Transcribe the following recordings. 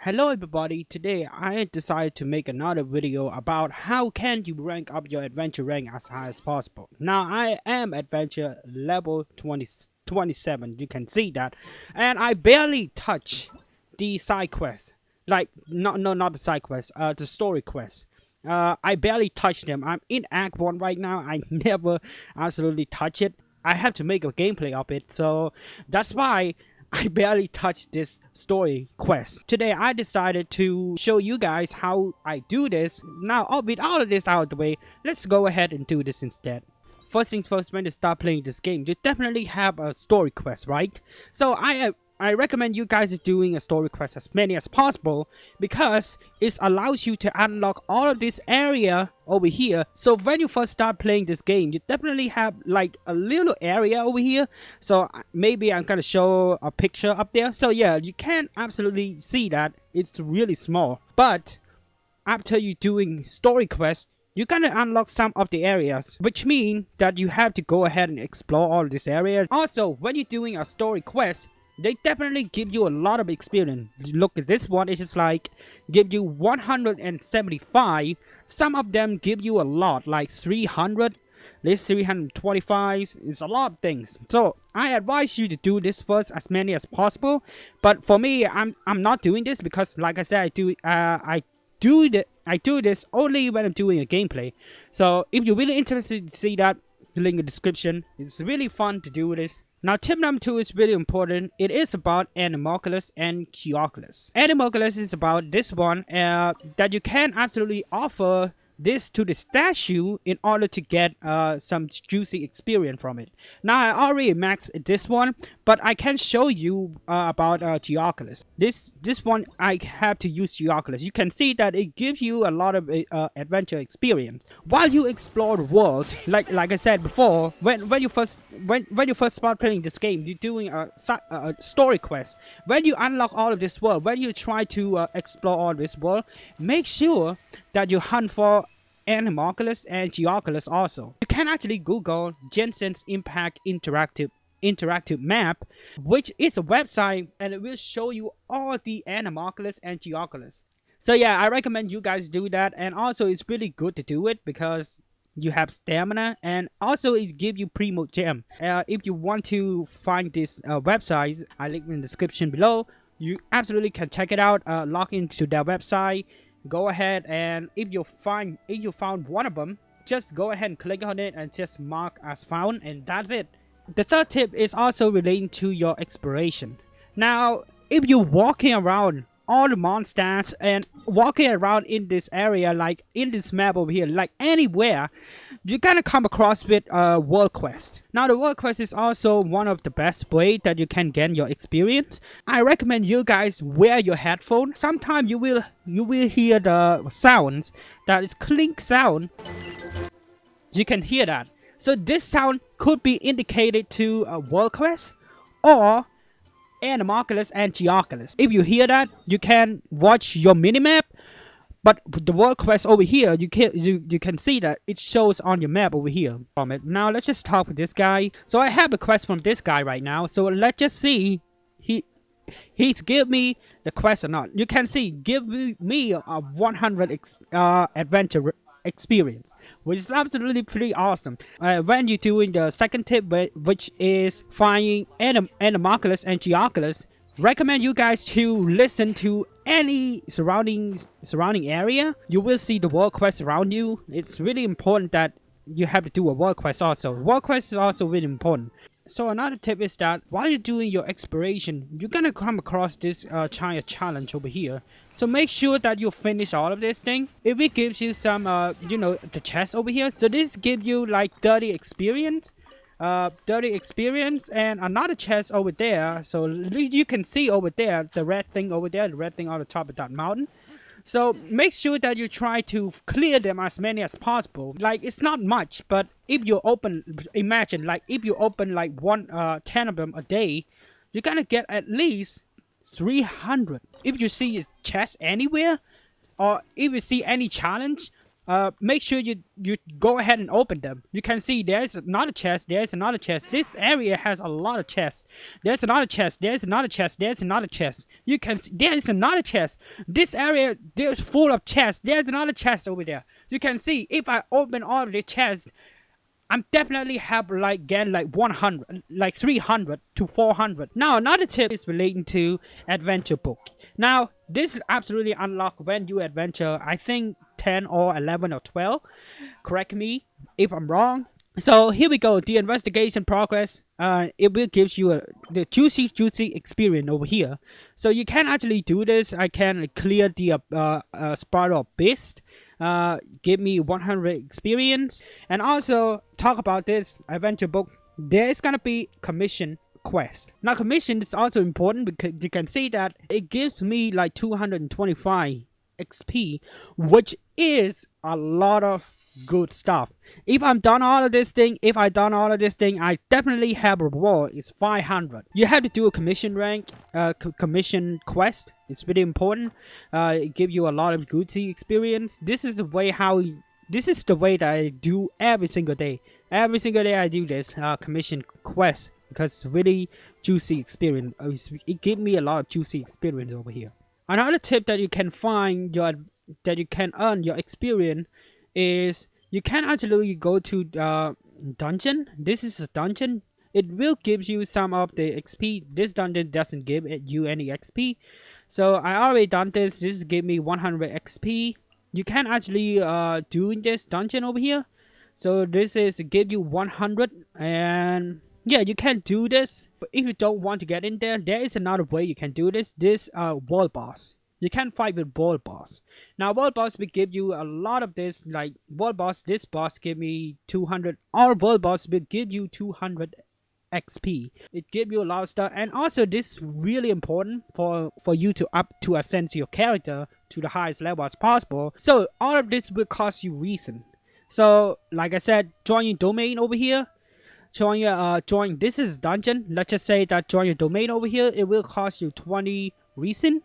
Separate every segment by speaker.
Speaker 1: Hello everybody, today I decided to make another video about how can you rank up your adventure rank as high as possible. Now I am adventure level 27, you can see that, and I barely touch the side quest, like not the side quest, the story quest. I barely touch them. I'm in Act 1 right now. I never absolutely touch it. I have to make a gameplay of it, so that's why I barely touched this story quest. Today I decided to show you guys how I do this. Now with all of this out of the way, let's go ahead and do this instead. First things first, when you start playing this game, you definitely have a story quest, right? So I recommend you guys doing a story quest as many as possible because it allows you to unlock all of this area over here. So when you first start playing this game, you definitely have like a little area over here. So maybe I'm gonna show a picture up there. So yeah, you can absolutely see that it's really small. But after you doing story quests, you're gonna unlock some of the areas, which means that you have to go ahead and explore all this area. Also, when you're doing a story quest, they definitely give you a lot of experience. Look at this one, it's just like give you 175. Some of them give you a lot, like 300. This 325. It's a lot of things. So I advise you to do this first, as many as possible. But for me, I'm not doing this because, like I said, I do this only when I'm doing a gameplay. So if you're really interested to see that, link in the description. It's really fun to do this. Now tip number 2 is really important. It is about Anamorphous and Geoculus. Anamorphous is about this one that you can absolutely offer this to the statue in order to get some juicy experience from it. Now I already maxed this one, but I can show you about Geoculus. This one I have to use Geoculus. You can see that it gives you a lot of adventure experience while you explore the world. Like I said before, when you first start playing this game, you're doing a story quest. When you unlock all of this world, when you try to explore all this world, make sure that you hunt for Anamorphous and Geoculus also. You can actually Google Genshin Impact interactive map, which is a website, and it will show you all the Anamorphous and Geoculus. So yeah, I recommend you guys do that, and also it's really good to do it because you have stamina, and also it gives you primo gem. If you want to find this website, I link in the description below. You absolutely can check it out. Log into their website. Go ahead, and if you found one of them, just go ahead and click on it and just mark as found, and that's it. The third tip is also relating to your exploration. Now, if you're walking around all the monsters and walking around in this area, like in this map over here, like anywhere, you're gonna come across with a world quest. Now the world quest is also one of the best way that you can get your experience. I recommend you guys wear your headphone. Sometimes you will hear the sounds that is clink sound. You can hear that. So this sound could be indicated to a world quest or Anamorphous and Geoculus. If you hear that, you can watch your minimap, but the world quest over here, you can see that it shows on your map over here from it. Now let's just talk with this guy. So I have a quest from this guy right now. So let's just see he's give me the quest or not. You can see give me a 100 adventure experience, which is absolutely pretty awesome. When you're doing the second tip, which is finding Anamorphous and Geoculus, recommend you guys to listen to any surrounding area. You will see the world quest around you. It's really important that you have to do a world quest also. World quest is also really important. So another tip is that while you're doing your exploration, you're gonna come across this giant challenge over here. So make sure that you finish all of this thing. If it gives you some, the chest over here, so this gives you like 30 experience. 30 experience, and another chest over there. So you can see over there the red thing over there, the red thing on the top of that mountain. So make sure that you try to clear them as many as possible. Like it's not much, but if you open, imagine like if you open like 10 of them a day, you're gonna get at least 300. If you see a chest anywhere, or if you see any challenge, make sure you go ahead and open them. You can see there's another chest, there's another chest. This area has a lot of chests. There's another chest, there's another chest, there's another chest. You can see there's another chest. This area, there's full of chests. There's another chest over there. You can see if I open all of the chests, I'm definitely have like get like 100, like 300 to 400. Now another tip is relating to adventure book. Now this is absolutely unlocked when you adventure, I think 10 or 11 or 12. Correct me if I'm wrong. So here we go. The investigation progress. It will give you the juicy experience over here. So you can actually do this. I can clear the spiral beast. Give me 100 experience, and also talk about this adventure book. There is gonna be commission quest. Now commission is also important because you can see that it gives me like 225 XP, which is a lot of good stuff. If I'm done all of this thing, I definitely have a reward. It's 500. You have to do a commission rank, commission quest. It's really important. It gives you a lot of goody experience. This is the way that I do every single day. Every single day I do this commission quest because it's really juicy experience. It gives me a lot of juicy experience over here. Another tip that you can earn your experience is you can actually go to dungeon. This is a dungeon. It will give you some of the XP. This dungeon doesn't give you any XP. So I already done this. This give me 100 XP. You can actually do this dungeon over here. So this is give you 100, and yeah, you can do this. But if you don't want to get in there, there is another way you can do this. This world boss. You can fight with world boss. Now world boss will give you a lot of this, like world boss. This boss give me 200. Our world boss will give you 200 XP. It gives you a lot of stuff, and also this is really important for you to ascend your character to the highest level as possible. So all of this will cost you reason. So like I said, join your domain over here. Join this is dungeon. Let's just say that join your domain over here. It will cost you 20 reason.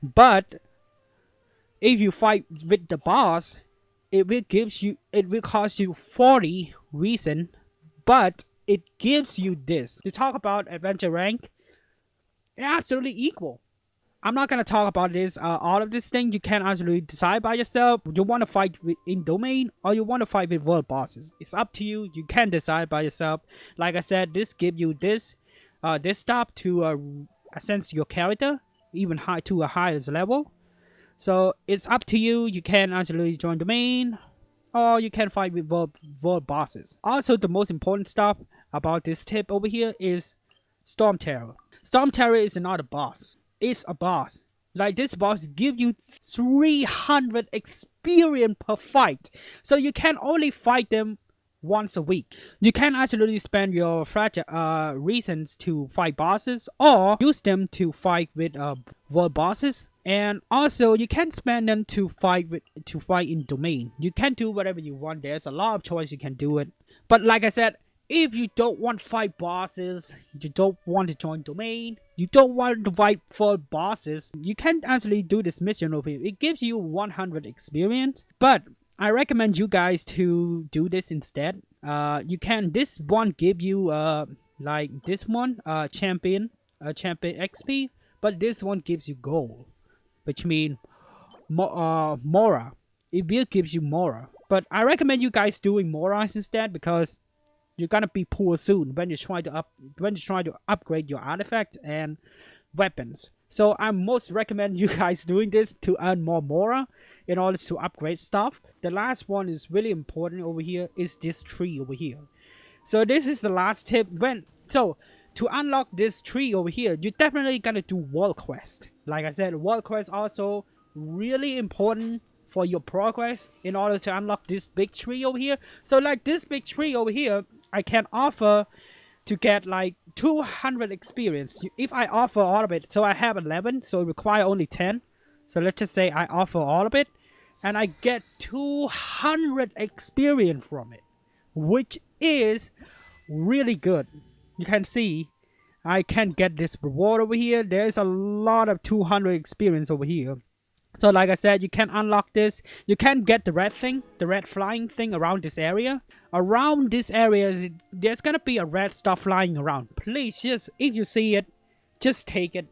Speaker 1: But if you fight with the boss, it will cost you 40 reason, but it gives you this. To talk about adventure rank, they're absolutely equal. I'm not gonna talk about this all of this thing. You can actually decide by yourself. You want to fight in domain or you want to fight with world bosses. It's up to you. You can decide by yourself. Like I said, this gives you this stuff to ascend your character even to a highest level. So it's up to you. You can actually join domain or you can fight with world bosses. Also, the most important stuff about this tip over here is Storm Terror. Storm Terror is not a boss. It's a boss. Like this boss give you 300 experience per fight. So you can only fight them once a week. You can actually spend your fragile reasons to fight bosses or use them to fight with world bosses, and also you can spend them to fight in domain. You can do whatever you want. There's a lot of choice you can do it, but like I said, if you don't want to fight bosses, you don't want to join domain, you don't want to fight for bosses, you can actually do this mission over here. It gives you 100 experience, but I recommend you guys to do this instead. You can, this one give you like this one champion XP, but this one gives you gold, which means Mora. It will gives you Mora, but I recommend you guys doing Moras instead because you're gonna be poor soon when you try to upgrade your artifact and weapons. So I most recommend you guys doing this to earn more Mora in order to upgrade stuff. The last one is really important over here is this tree over here. So this is the last tip. To unlock this tree over here, you're definitely gonna do world quest. Like I said, world quest also really important for your progress in order to unlock this big tree over here. So like this big tree over here, I can offer to get like 200 experience if I offer all of it. So I have 11, so it require only 10. So let's just say I offer all of it and I get 200 experience from it, which is really good. You can see I can get this reward over here. There's a lot of 200 experience over here. So like I said, you can unlock this. You can get the red thing, the red flying thing around this area. Around this area, there's gonna be a red stuff flying around. Please, just if you see it, just take it.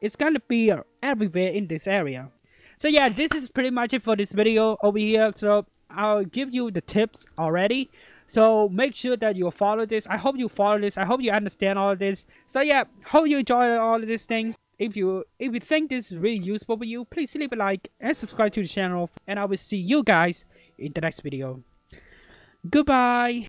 Speaker 1: It's gonna be everywhere in this area. So yeah, this is pretty much it for this video over here. So I'll give you the tips already. So make sure that you follow this. I hope you follow this. I hope you understand all of this. So yeah, hope you enjoy all of these things. If you think this is really useful for you, please leave a like and subscribe to the channel. And I will see you guys in the next video. Goodbye.